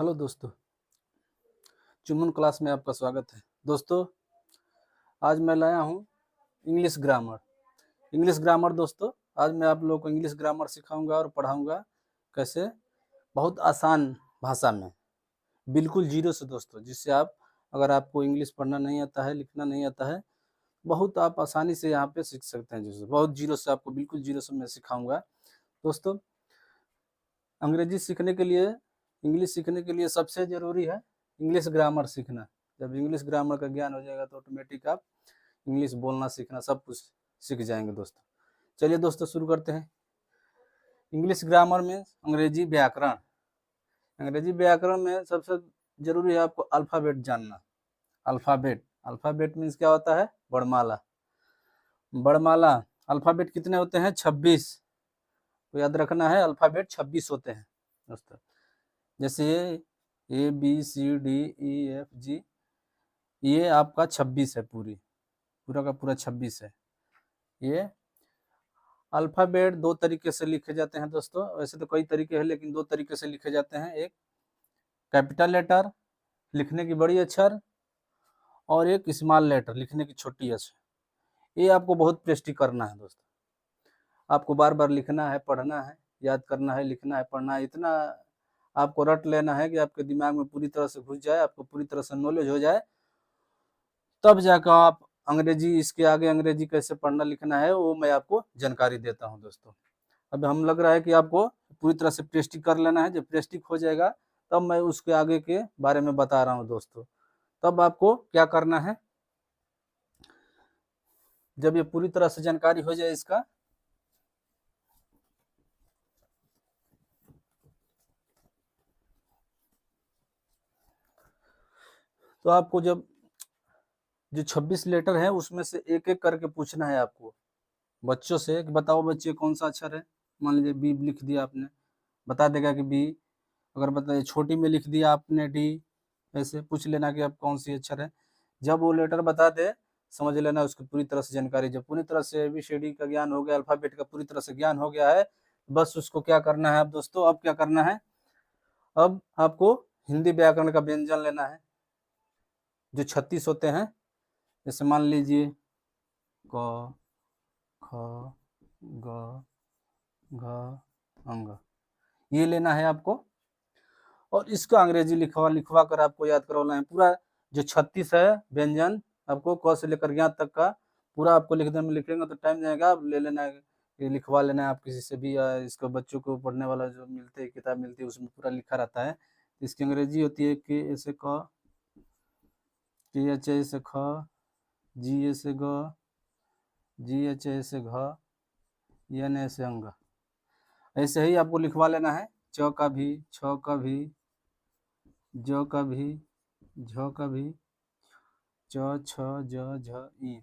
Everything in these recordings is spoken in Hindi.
हेलो दोस्तों, चुनमुन क्लास में आपका स्वागत है। दोस्तों, आज मैं लाया हूँ इंग्लिश ग्रामर। दोस्तों, आज मैं आप लोगों को इंग्लिश ग्रामर सिखाऊंगा और पढ़ाऊंगा कैसे, बहुत आसान भाषा में, बिल्कुल जीरो से दोस्तों, जिससे आप, अगर आपको इंग्लिश पढ़ना नहीं आता है, लिखना नहीं आता है, बहुत आप आसानी से यहाँ पे सीख सकते हैं। जैसे बहुत जीरो से, आपको बिल्कुल जीरो से मैं सिखाऊंगा। दोस्तों, अंग्रेजी सीखने के लिए, इंग्लिश सीखने के लिए सबसे ज़रूरी है इंग्लिश ग्रामर सीखना। जब इंग्लिश ग्रामर का ज्ञान हो जाएगा तो ऑटोमेटिक आप इंग्लिश बोलना सीखना सब कुछ सीख जाएंगे दोस्तों। चलिए दोस्तों, शुरू करते हैं। इंग्लिश ग्रामर में अंग्रेजी व्याकरण। अंग्रेजी व्याकरण में सबसे ज़रूरी है आपको अल्फ़ाबेट जानना। अल्फ़ाबेट मीन्स क्या होता है? वर्णमाला। अल्फ़ाबेट कितने होते हैं? 26। तो याद रखना है, अल्फ़ाबेट 26 होते हैं दोस्तों। जैसे A B C D E F G, ये आपका 26 है, पूरा का पूरा 26 है। ये अल्फ़ाबेट दो तरीके से लिखे जाते हैं दोस्तों। वैसे तो कई तरीके हैं, लेकिन दो तरीके से लिखे जाते हैं। एक कैपिटल लेटर, लिखने की बड़ी अक्षर, और एक स्मॉल लेटर, लिखने की छोटी अक्षर। ये आपको बहुत प्रैक्टिस करना है दोस्तों। आपको बार बार लिखना है, पढ़ना है, याद करना है, लिखना है, पढ़ना है। इतना आपको रट लेना है कि आपके दिमाग में पूरी तरह से घुस जाए, आपको पूरी तरह से नॉलेज हो जाए, तब जाकर आप अंग्रेजी, इसके आगे अंग्रेजी कैसे पढ़ना लिखना है वो मैं आपको जानकारी देता हूं दोस्तों। अब हम लग रहा है कि आपको पूरी तरह से प्रैक्टिस कर लेना है। जब प्रैक्टिस हो जाएगा तब मैं उसके आगे के बारे में बता रहा हूं दोस्तों। तब आपको क्या करना है, जब ये पूरी तरह से जानकारी हो जाए इसका, तो आपको जब जो 26 लेटर है उसमें से एक एक करके पूछना है आपको बच्चों से कि बताओ बच्चे कौन सा अक्षर है। मान लीजिए बी लिख दिया आपने, बता देगा कि बी। अगर बताइए छोटी में लिख दिया आपने डी, ऐसे पूछ लेना कि अब कौन सी अक्षर है। जब वो लेटर बता दे, समझ लेना उसकी पूरी तरह से जानकारी। जब पूरी तरह से ABCD का ज्ञान हो गया, अल्फाबेट का पूरी तरह से ज्ञान हो गया है, बस उसको क्या करना है अब दोस्तों, अब क्या करना है, अब आपको हिंदी व्याकरण का व्यंजन लेना है, जो 36 होते हैं। जैसे मान लीजिए क, ख, ग, घ, अंग, ये लेना है आपको। और इसका अंग्रेजी लिखवा कर आपको याद करवाना है। पूरा जो 36 है व्यंजन, आपको क से लेकर ज्ञ तक का पूरा आपको लिखने में, लिखेंगे तो टाइम जाएगा। आप ले लेना है, ये लिखवा लेना है आप किसी से भी, या इसको बच्चों को पढ़ने वाला जो मिलते हैं, किताब मिलती है, उसमें पूरा लिखा रहता है। इसकी अंग्रेजी होती है के ए से क, टी एच ए से ख, जी ए से ग, जी एच ए से घ, एन ए से अंग। ऐसे ही आपको लिखवा लेना है। च का भी, छ का भी, ज का भी, झ का भी, च छ ज झ ई।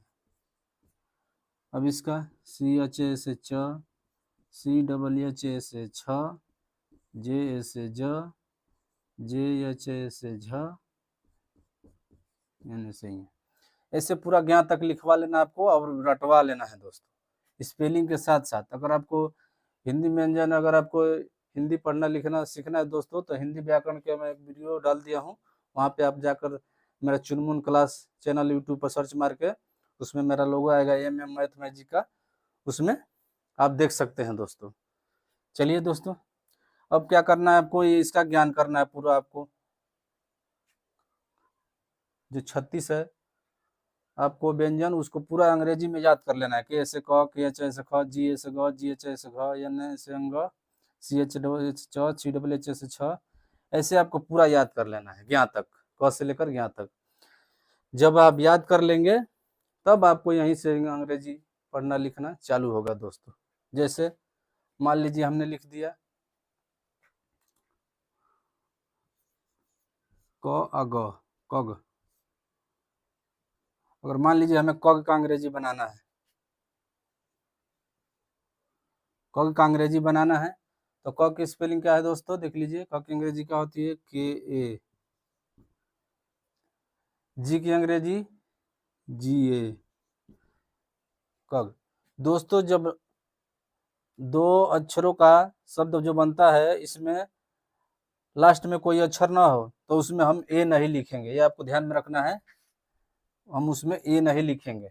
अब इसका सी एच ए से च, सी डबल एच ए से छ, जे ए से ज, जे एच ए से झ, यानी सही है। ऐसे पूरा ज्ञान तक लिखवा लेना आपको और रटवा लेना है दोस्तों, स्पेलिंग के साथ साथ। अगर आपको हिंदी व्यंजन, अगर आपको हिंदी पढ़ना लिखना सीखना है दोस्तों, तो हिंदी व्याकरण के मैं एक वीडियो डाल दिया हूँ, वहाँ पे आप जाकर मेरा चुनमुन क्लास चैनल यूट्यूब पर सर्च मार के, उसमें मेरा लोगो आएगा MM मैथ मैजिक का, उसमें आप देख सकते हैं दोस्तों। चलिए दोस्तों, अब क्या करना है आपको, ये इसका ज्ञान करना है पूरा। आपको जो 36 है आपको व्यंजन, उसको पूरा अंग्रेजी में याद कर लेना है। के से क, के एच से ख, जी ए से ग, जी एच से घ, एन ए से अंग, सी एच डबल एच च, सी डबल एच से छ। ऐसे आपको पूरा याद कर लेना है ज्ञ तक, क से लेकर ज्ञ तक। जब आप याद कर लेंगे तब आपको यहीं से अंग्रेजी पढ़ना लिखना चालू होगा दोस्तों। जैसे मान लीजिए हमने लिख दिया क अ ग, कग। अगर मान लीजिए हमें कग का अंग्रेजी बनाना है, कग का अंग्रेजी बनाना है, तो क की स्पेलिंग क्या है दोस्तों, देख लीजिए। क की अंग्रेजी क्या होती है? के ए। जी की अंग्रेजी जी ए, कग। दोस्तों, जब दो अक्षरों का शब्द जो बनता है, इसमें लास्ट में कोई अक्षर ना हो तो उसमें हम ए नहीं लिखेंगे, ये आपको ध्यान में रखना है। हम उसमें ए नहीं लिखेंगे,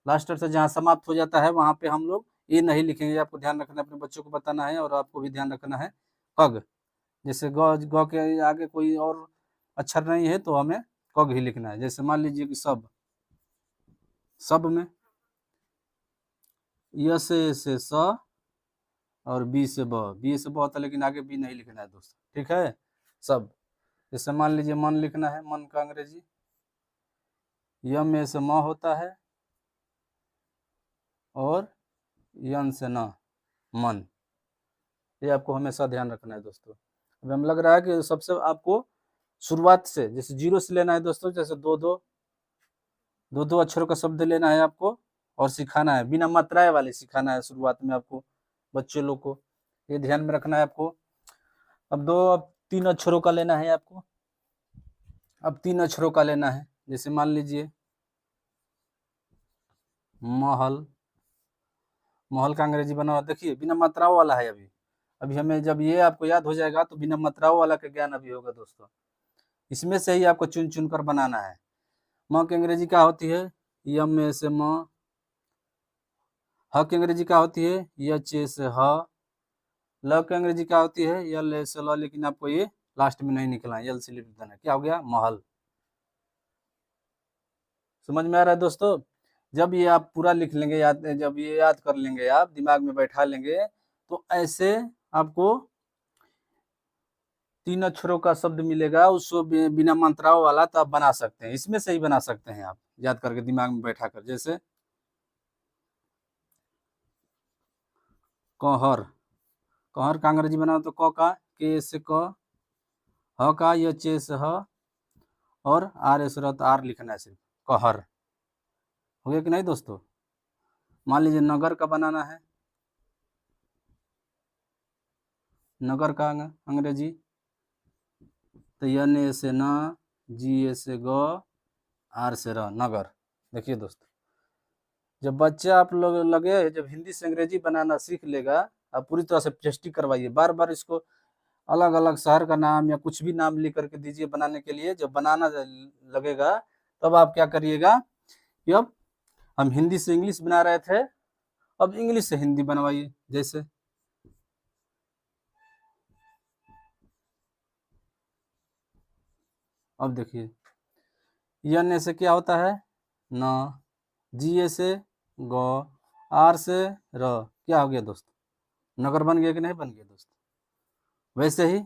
लास्ट से जहाँ समाप्त हो जाता है वहां पे हम लोग ए नहीं लिखेंगे, आपको ध्यान रखना है, अपने बच्चों को बताना है और आपको भी ध्यान रखना है। कग, जैसे ग के आगे कोई और अक्षर नहीं है तो हमें कग ही लिखना है। जैसे मान लीजिए कि सब, सब में य से स और बी से ब, बी से ब होता है लेकिन आगे बी नहीं लिखना है दोस्तों, ठीक है। सब, जैसे मान लीजिए मन लिखना है, मन का अंग्रेजी यम में से म होता है और यन से न, मन। ये आपको हमेशा ध्यान रखना है दोस्तों। अब हमें लग रहा है कि सबसे आपको शुरुआत से जैसे जीरो से लेना है दोस्तों, जैसे दो दो अक्षरों का शब्द लेना है आपको और सिखाना है, बिना मात्राएं वाले सिखाना है शुरुआत में आपको बच्चे लोग को, ये ध्यान में रखना है आपको। अब तीन अक्षरों का लेना है आपको, अब तीन अक्षरों का लेना है। जैसे मान लीजिए महल, महल का अंग्रेजी बना हुआ देखिए बिना मात्राओं वाला है। अभी अभी हमें जब ये आपको याद हो जाएगा तो बिना मात्राओं वाला का ज्ञान अभी होगा दोस्तों। इसमें से ही आपको चुन चुन कर बनाना है। म की अंग्रेजी क्या होती है, यम में से म। ह की अंग्रेजी क्या होती है, यच से ह। ल की अंग्रेजी क्या होती है, यल से ल, लेकिन आपको ये लास्ट में नहीं निकलना है, यल से लिख देना। क्या हो गया, महल। समझ में आ रहा है दोस्तों। जब ये आप पूरा लिख लेंगे, याद जब ये याद कर लेंगे, आप दिमाग में बैठा लेंगे, तो ऐसे आपको तीन अक्षरों का शब्द मिलेगा, उसको बिना मात्राओं वाला तो आप बना सकते हैं, इसमें से ही बना सकते हैं आप याद करके दिमाग में बैठा कर। जैसे कहर, कहर का अंग्रेजी बनाओ तो क का के से क, ह का या चे से ह और आर से र, तो आर लिखना है सिर्फ, कहर। हो गया कि नहीं दोस्तों। मान लीजिए नगर का बनाना है, नगर का अंग्रेजी तो यन ए से न, जी ए से ग, आर से र, नगर। देखिए दोस्तों, जब बच्चा आप लोग लगे जब हिंदी से अंग्रेजी बनाना सीख लेगा, आप पूरी तरह से प्रैक्टिस करवाइए, बार बार इसको अलग अलग शहर का नाम या कुछ भी नाम लिख करके दीजिए बनाने के लिए। जब बनाना लगेगा तब आप क्या करिएगा कि अब हम हिंदी से इंग्लिश बना रहे थे, अब इंग्लिश से हिंदी बनवाइए। जैसे अब देखिए, यन से क्या होता है न, जी से ग, आर से र, क्या हो गया दोस्त, नगर बन गया कि नहीं बन गया दोस्त। वैसे ही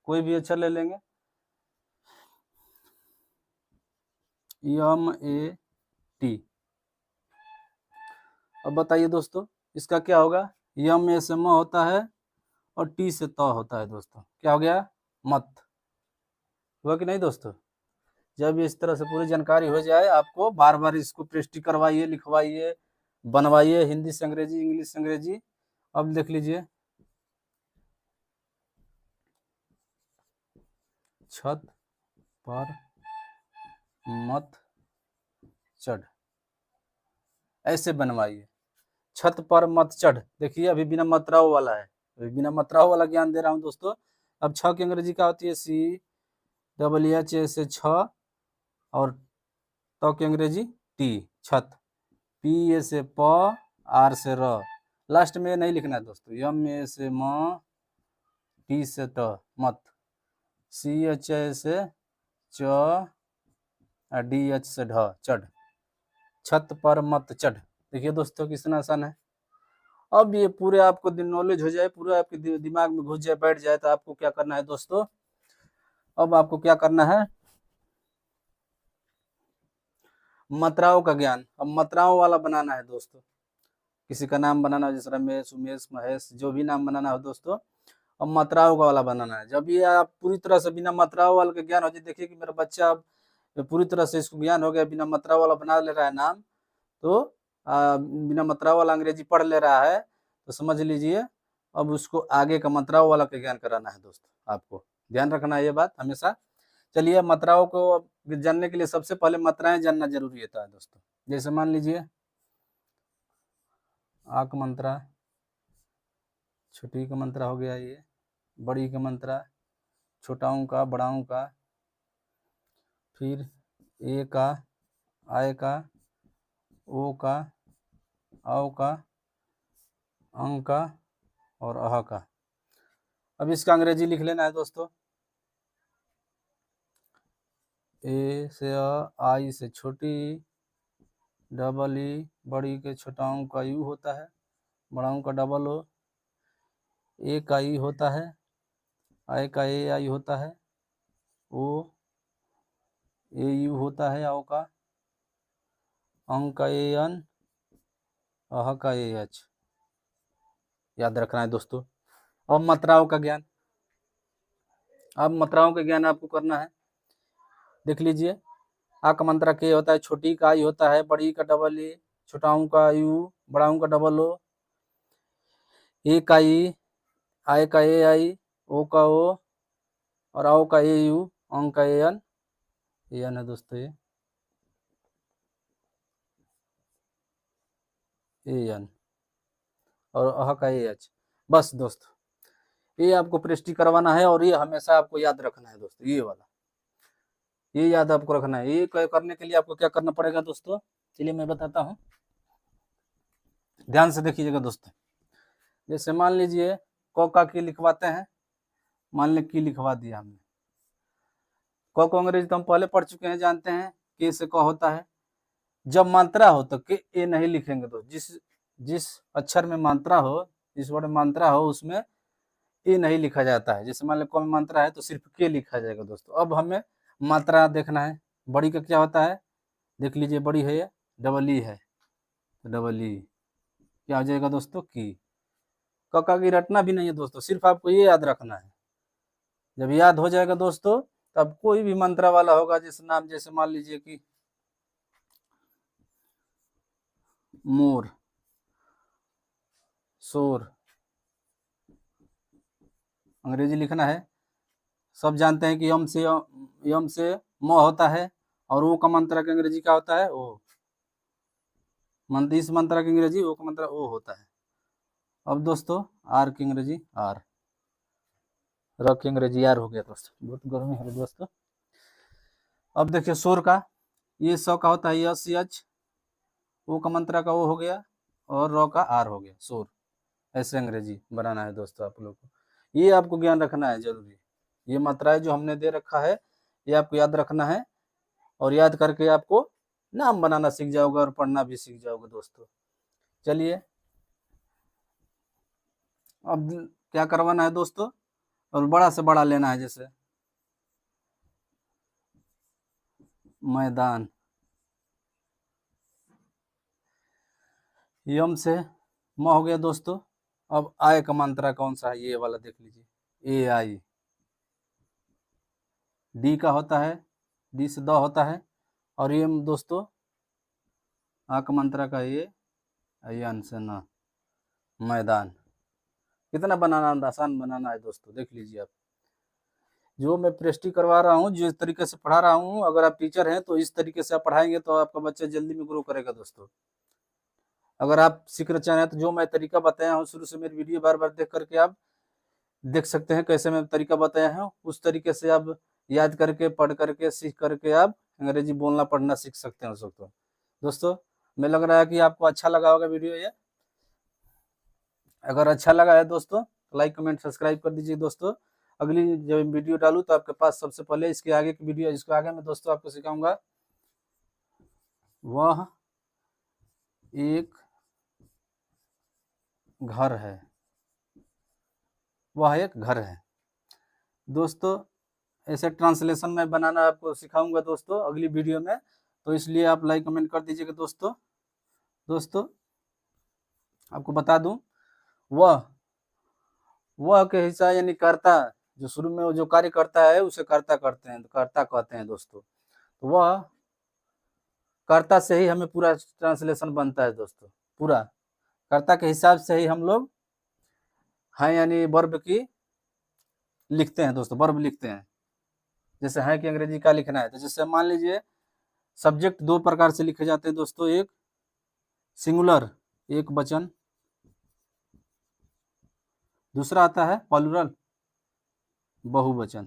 कोई भी अक्षर ले लेंगे, यम ए टी। अब बताइए दोस्तों इसका क्या होगा, यम ए से म होता है और टी से त होता है दोस्तों, क्या हो गया, मत। हुआ कि नहीं दोस्तों। जब इस तरह से पूरी जानकारी हो जाए, आपको बार बार इसको प्रैक्टिस करवाइए, लिखवाइए, बनवाइए, हिंदी से अंग्रेजी, इंग्लिश से अंग्रेजी। अब देख लीजिए, छत पर मत चढ़, ऐसे बनवाइए, छत पर मत चढ़। देखिए अभी बिना मात्राओं वाला है, अभी बिना मात्राओं वाला ज्ञान दे रहा हूँ दोस्तों। अब छ की अंग्रेजी क्या होती है, सी डबल एच ए से छ और त की अंग्रेजी टी, छत। पी ए से प, आर से र, लास्ट में नहीं लिखना है दोस्तों, यम ए से म, टी से ट, मत। सी एच ए से च, डी एच से ढ, चढ़, छत पर मत चढ़। देखिए दोस्तों कितना आसान है। अब ये पूरे आपको नॉलेज हो जाए, पूरे आपके दिमाग में घुस जाए, बैठ जाए, तो आपको क्या करना है दोस्तों, अब आपको क्या करना है, मात्राओं का ज्ञान। अब मात्राओं वाला बनाना है दोस्तों। किसी का नाम बनाना है, जैसे रमेश, उमेश, महेश, जो भी नाम बनाना हो दोस्तों, अब मात्राओं का वाला बनाना है। जब ये आप पूरी तरह से बिना मात्राओं वाले का ज्ञान हो जाए, देखिए कि मेरा बच्चा अब पूरी तरह से इसको ज्ञान हो गया, बिना मात्रा वाला बना ले रहा है नाम, तो बिना मात्रा वाला अंग्रेजी पढ़ ले रहा है, तो समझ लीजिए अब उसको आगे का मात्राओं वाला का ज्ञान कराना है दोस्तों। आपको ध्यान रखना है ये बात हमेशा। चलिए, मात्राओं को जानने के लिए सबसे पहले मात्राएं जानना जरूरी होता है दोस्तों। जैसे मान लीजिए आक मंत्रा, छुट्टी का मंत्रा हो गया ये, बड़ी की मात्रा, छोटाओं का, बड़ाओं का, फिर ए का, आय का, ओ का, औ का, अंग का और अह का। अब इसका अंग्रेजी लिख लेना है दोस्तों। ए से आई से छोटी, डबल ई, बड़ी के छोटाओं का यू होता है, बड़ाओं का डबल ओ, ए का ई होता है, आई का ए आई होता है, ओ ए यू होता है, औ का, अंग का ए एन, अह का ए एच। याद रखना है दोस्तों। अब मात्राओं का ज्ञान, अब मात्राओं का ज्ञान आपको करना है। देख लीजिए, आ का मात्रा के होता है, छोटी का आई होता है, बड़ी का डबल ए, छोटाओं का यू, बड़ाओं का डबल ओ, ए का ई, आई का ए आई, ओ का ओ और औ का ए यू, अंग का ए एन है दोस्तों, ये ए एन और अह का ए एच। बस दोस्तों, ये आपको प्रेस्टी करवाना है और ये हमेशा आपको याद रखना है दोस्तों। ये वाला, ये याद आपको रखना है। ये करने के लिए आपको क्या करना पड़ेगा दोस्तों, चलिए मैं बताता हूँ, ध्यान से देखिएगा दोस्तों। जैसे मान लीजिए क का की लिखवाते हैं, मान लें की लिखवा दिया हमने। क को अंग्रेजी तो हम पहले पढ़ चुके हैं, जानते हैं के से क होता है। जब मात्रा हो तो के ए नहीं लिखेंगे दोस्तों। जिस अक्षर में मात्रा हो, जिस वर्ड में मात्रा हो, उसमें ए नहीं लिखा जाता है। जैसे मान लो क में मात्रा है तो सिर्फ के लिखा जाएगा दोस्तों। अब हमें मात्रा देखना है। बड़ी का क्या होता है, देख लीजिए, बड़ी है, डबल ई है, डबल ई क्या हो जाएगा दोस्तों, की। क का की रटना भी नहीं है दोस्तों, सिर्फ आपको ये याद रखना है। जब याद हो जाएगा दोस्तों, तब कोई भी मात्रा वाला होगा, जैसे नाम, जैसे मान लीजिए कि मोर, शोर, अंग्रेजी लिखना है। सब जानते हैं कि यम से म होता है और ओ का मात्रा का अंग्रेजी क्या होता है, ओ। इस मात्रा की अंग्रेजी ओ का मात्रा ओ होता है। अब दोस्तों आर की अंग्रेजी आर, र की अंग्रेजी आर हो गया दोस्तों। बहुत गर्मी है दोस्तों। अब देखिए शोर का, ये स का होता है यस एच, ओ का मात्रा का ओ हो गया और र का आर हो गया, शोर। ऐसे अंग्रेजी बनाना है दोस्तों आप लोग को। ये आपको ज्ञान रखना है जरूरी। ये मात्राएं जो हमने दे रखा है, ये आपको याद रखना है और याद करके आपको नाम बनाना सीख जाओगे और पढ़ना भी सीख जाओगे दोस्तों। चलिए, अब क्या करवाना है दोस्तों, और बड़ा से बड़ा लेना है। जैसे मैदान, यम से म हो गया दोस्तों। अब आय का मात्रा कौन सा है, ये वाला देख लीजिए, ए आई। डी का होता है, डी से द होता है और ये दोस्तों आ का मात्रा का ये अयन से न, मैदान। कितना बनाना आसान बनाना है दोस्तों, देख लीजिए आप। जो मैं प्रेस्टी करवा रहा हूँ, जिस तरीके से पढ़ा रहा हूँ, अगर आप टीचर हैं तो इस तरीके से आप पढ़ाएंगे तो आपका बच्चा जल्दी में ग्रो करेगा दोस्तों। अगर आप सीखना चाह रहे हैं तो जो मैं तरीका बताया हूँ शुरू से, मेरी वीडियो बार बार देख करके आप देख सकते हैं कैसे मैं तरीका बताया हूँ। उस तरीके से आप याद करके, पढ़ करके, सीख करके आप अंग्रेजी बोलना पढ़ना सीख सकते हैं दोस्तों। दोस्तों मैं लग रहा है कि आपको अच्छा लगा होगा वीडियो ये। अगर अच्छा लगा है दोस्तों तो लाइक कमेंट सब्सक्राइब कर दीजिए दोस्तों। अगली जब वीडियो डालूँ तो आपके पास सबसे पहले इसके आगे की वीडियो, इसके आगे मैं दोस्तों आपको सिखाऊंगा वह एक घर है, वह एक घर है दोस्तों। ऐसे ट्रांसलेशन में बनाना आपको सिखाऊंगा दोस्तों अगली वीडियो में, तो इसलिए आप लाइक कमेंट कर दीजिएगा दोस्तों। दोस्तों आपको बता दूं, वह के हिस्सा यानी कर्ता, जो शुरू में वो जो कार्य करता है उसे कर्ता करते हैं, कर्ता कहते हैं दोस्तों। तो वह कर्ता से ही हमें पूरा ट्रांसलेशन बनता है दोस्तों। पूरा कर्ता के हिसाब से ही हम लोग हैं यानी वर्ब की लिखते हैं दोस्तों, वर्ब लिखते हैं। जैसे है कि अंग्रेजी का लिखना है, तो जैसे मान लीजिए सब्जेक्ट दो प्रकार से लिखे जाते हैं दोस्तों, एक सिंगुलर एक वचन, दूसरा आता है प्लूरल बहुवचन।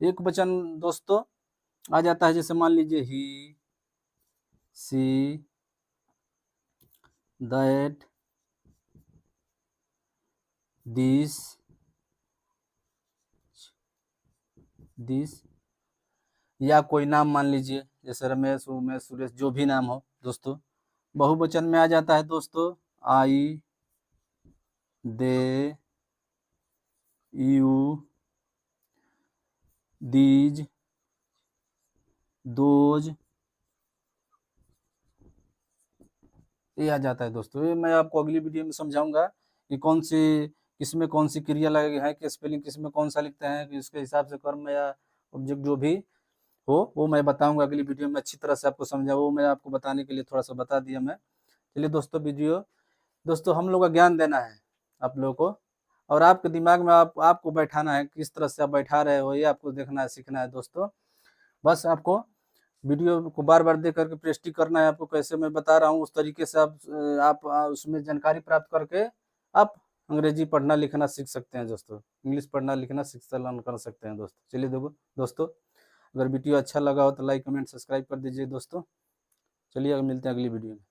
एक वचन दोस्तों आ जाता है, जैसे मान लीजिए ही, सी, दैट, दिस, या कोई नाम मान लीजिए, जैसे रमेश, उमेश, सुरेश, जो भी नाम हो दोस्तों। बहुवचन में आ जाता है दोस्तों आई, दे, यू, दीज, दोज, ये आ जाता है दोस्तों। ये मैं आपको अगली वीडियो में समझाऊंगा कि कौन सी, किसमें कौन सी क्रिया लगे है, कि स्पेलिंग किसमें कौन सा लिखते हैं, कि उसके हिसाब से कर्म या ऑब्जेक्ट जो भी हो वो मैं बताऊंगा अगली वीडियो में, अच्छी तरह से आपको समझा, वो मैं आपको बताने के लिए थोड़ा सा बता दिया मैं। चलिए दोस्तों, वीडियो दोस्तों हम लोग का ज्ञान देना है आप लोगों को, और आपके दिमाग में आपको बैठाना है, किस तरह से आप बैठा रहे हो ये आपको देखना है, सीखना है दोस्तों। बस आपको वीडियो को बार बार देख करके प्रैक्टिस करना है आपको, कैसे मैं बता रहा हूँ उस तरीके से आप उसमें जानकारी प्राप्त करके आप अंग्रेजी पढ़ना लिखना सीख सकते हैं दोस्तों, इंग्लिश पढ़ना लिखना सीख लर्न कर सकते हैं दोस्तों। चलिए देखो दोस्तों, अगर वीडियो अच्छा लगा हो तो लाइक कमेंट सब्सक्राइब कर दीजिए दोस्तों। चलिए मिलते हैं अगली वीडियो में।